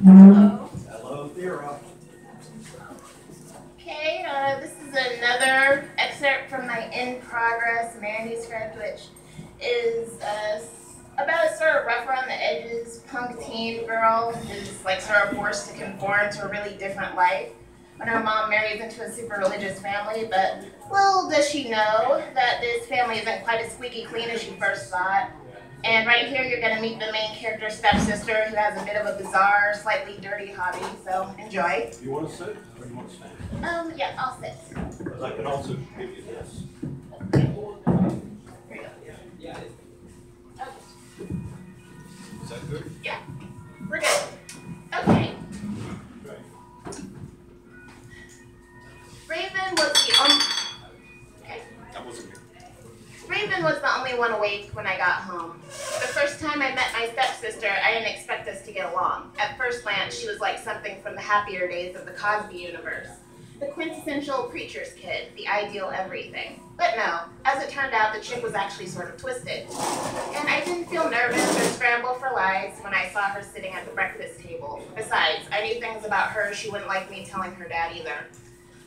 Hello. Hello, Thera. Okay, this is another excerpt from my in progress manuscript, which is about a sort of rough around the edges punk teen girl who's like sort of forced to conform to a really different life when her mom marries into a super religious family. But little does she know that this family isn't quite as squeaky clean as she first thought. And right here, you're going to meet the main character's stepsister, who has a bit of a bizarre, slightly dirty hobby. So enjoy. You want to sit or you want to stand? Yeah, I'll sit. Because I can also give you this. Here you go. Yeah. Okay. Is that good? Yeah, we're good. Okay. Right. Raven was the only. Okay. That wasn't good. Raven was the only one awake when I got home. The first time I met my stepsister, I didn't expect us to get along. At first glance, she was like something from the happier days of the Cosby universe. The quintessential preacher's kid, the ideal everything. But no, as it turned out, the chick was actually sort of twisted. And I didn't feel nervous or scramble for lies when I saw her sitting at the breakfast table. Besides, I knew things about her she wouldn't like me telling her dad either.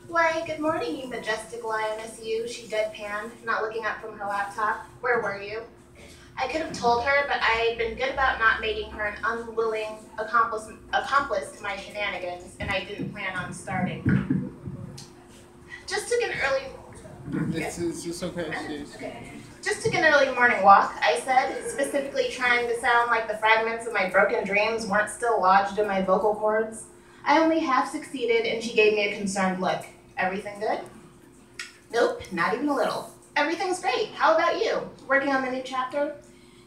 Why, good morning, you majestic lioness, you, she deadpanned, not looking up from her laptop. Where were you? I could have told her, but I had been good about not making her an unwilling accomplice to my shenanigans, and I didn't plan on starting. Just took an early... Is this okay? Okay. Just took an early morning walk, I said, specifically trying to sound like the fragments of my broken dreams weren't still lodged in my vocal cords. I only half succeeded, and she gave me a concerned look. Everything good? Nope, not even a little. Everything's great. How about you? Working on the new chapter?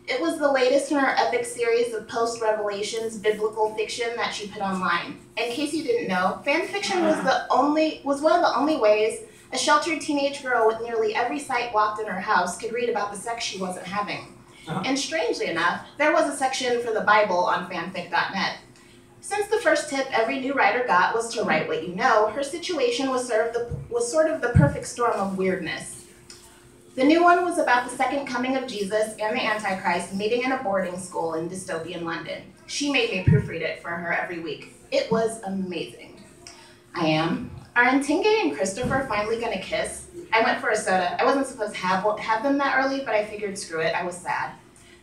It was the latest in her epic series of post-revelations biblical fiction that she put online. In case you didn't know, fan fiction was one of the only ways a sheltered teenage girl with nearly every sight blocked in her house could read about the sex she wasn't having. And strangely enough, there was a section for the Bible on fanfic.net. Since the first tip every new writer got was to write what you know, her situation was sort of the perfect storm of weirdness. The new one was about the second coming of Jesus and the Antichrist meeting in a boarding school in dystopian London. She made me proofread it for her every week. It was amazing. I am. Are Ntinge and Christopher finally going to kiss? I went for a soda. I wasn't supposed to have them that early, but I figured screw it, I was sad.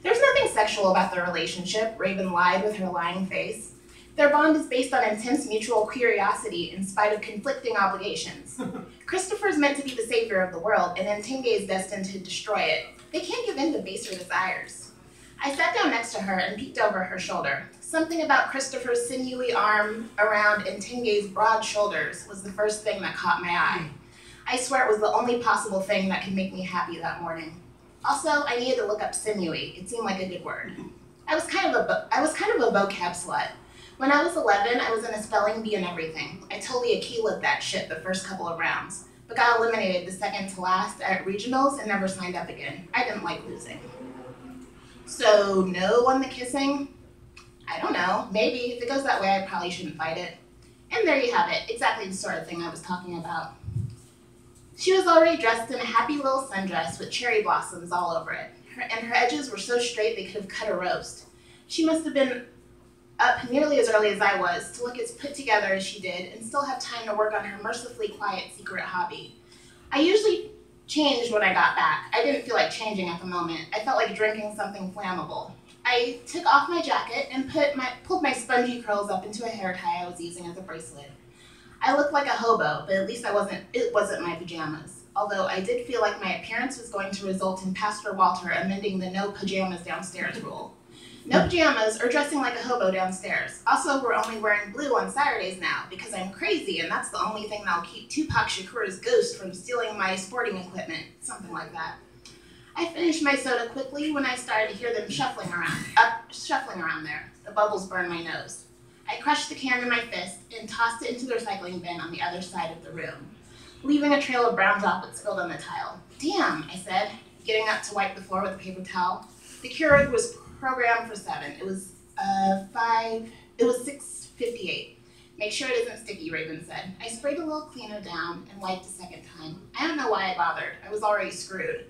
There's nothing sexual about their relationship, Raven lied with her lying face. Their bond is based on intense mutual curiosity in spite of conflicting obligations. Christopher's meant to be the savior of the world, and Ntinge is destined to destroy it. They can't give in to baser desires. I sat down next to her and peeked over her shoulder. Something about Christopher's sinewy arm around Ntinge's broad shoulders was the first thing that caught my eye. I swear it was the only possible thing that could make me happy that morning. Also, I needed to look up sinewy. It seemed like a good word. I was kind of a vocab slut. When I was 11, I was in a spelling bee and everything. I totally Akila'd that shit the first couple of rounds, but got eliminated the second to last at regionals and never signed up again. I didn't like losing. So, no on the kissing? I don't know. Maybe. If it goes that way, I probably shouldn't fight it. And there you have it. Exactly the sort of thing I was talking about. She was already dressed in a happy little sundress with cherry blossoms all over it. And her edges were so straight they could have cut a roast. She must have been up nearly as early as I was to look as put together as she did and still have time to work on her mercifully quiet secret hobby. I usually changed when I got back. I didn't feel like changing at the moment. I felt like drinking something flammable. I took off my jacket and pulled my spongy curls up into a hair tie I was using as a bracelet. I looked like a hobo, but at least it wasn't my pajamas. Although I did feel like my appearance was going to result in Pastor Walter amending the no pajamas downstairs rule. No pajamas or dressing like a hobo downstairs. Also, we're only wearing blue on Saturdays now because I'm crazy and that's the only thing that'll keep Tupac Shakur's ghost from stealing my sporting equipment. Something like that. I finished my soda quickly when I started to hear them shuffling around there. The bubbles burned my nose. I crushed the can in my fist and tossed it into the recycling bin on the other side of the room, leaving a trail of brown droplets spilled on the tile. Damn, I said, getting up to wipe the floor with a paper towel. The Keurig was programmed for 7. It was 6:58. Make sure it isn't sticky, Raven said. I sprayed a little cleaner down and wiped a second time. I don't know why I bothered. I was already screwed.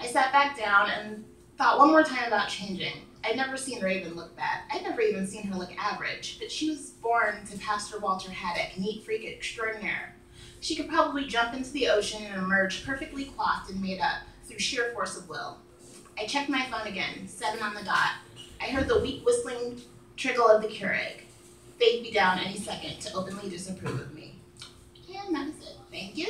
I sat back down and thought one more time about changing. I'd never seen Raven look bad. I'd never even seen her look average, but she was born to Pastor Walter Haddock, neat freak extraordinaire. She could probably jump into the ocean and emerge perfectly clothed and made up through sheer force of will. I checked my phone again, 7 on the dot. I heard the weak whistling trickle of the Keurig. They'd be down any second to openly disapprove of me. And that is it. Thank you.